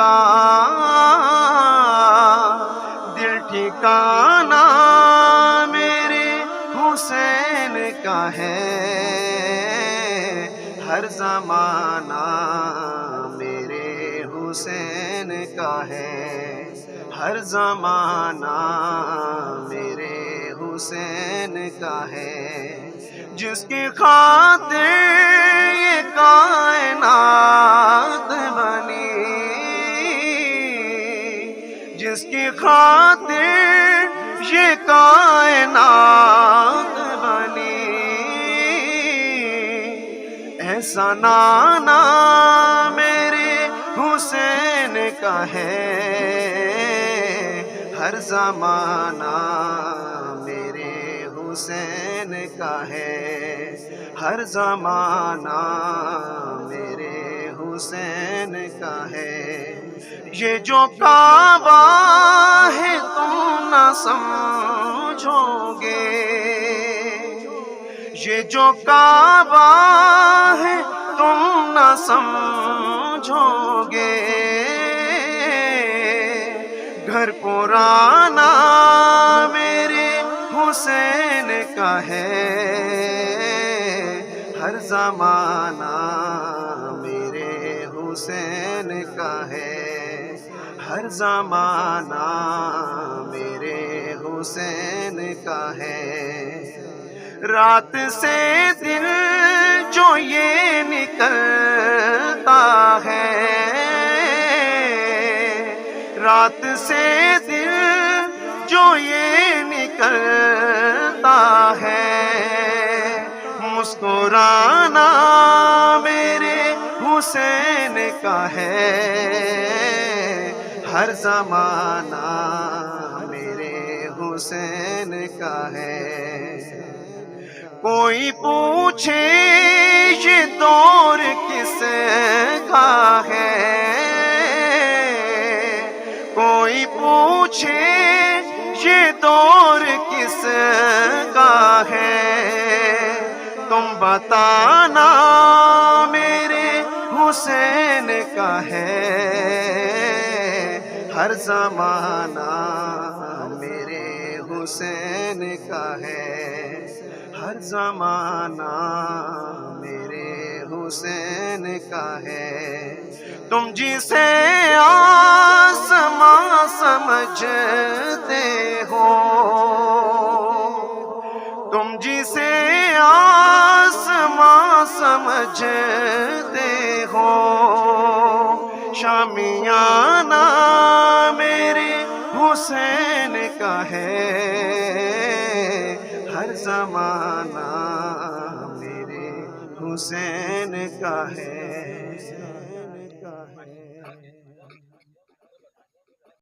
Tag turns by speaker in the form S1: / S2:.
S1: کا دل ٹھکانا میرے حسین کا ہے، ہر زمانہ میرے حسین کا ہے، ہر زمانہ میرے حسین کا ہے، جس کی خاطر یہ کائنات بنی، جس کی خاطر یہ کائنات بنی، ایسا نانا میرے حسین کا ہے، ہر زمانہ میرے حسین کا ہے، ہر زمانہ میرے حسین کا ہے، یہ جو کعبہ ہے تم نہ سمجھو گے، یہ جو کعبہ ہے تم نہ سمجھو گے، گھر پرانا میرے حسین کا ہے، ہر زمانہ میرے حسین کا ہے، ہر زمانہ میرے حسین کا ہے، رات سے دن جو یہ نکلتا ہے، رات سے دن جو یہ نکلتا ہے، مسکرانا میرے حسین کا ہے، ہر زمانہ میرے حسین کا ہے، کوئی پوچھے یہ دور کس کا ہے، کوئی پوچھے یہ دور کس کا ہے، تم بتانا میرے حسین کا ہے، ہر زمانہ میرے حسین کا ہے، ہر زمانہ میرے حسین کا ہے، تم جسے آسماں سمجھتے ہو، تم جسے آسماں سمجھتے ہو، شامیانہ میرے حسین کا ہے، ہر زمانہ میرے حسین کا ہے۔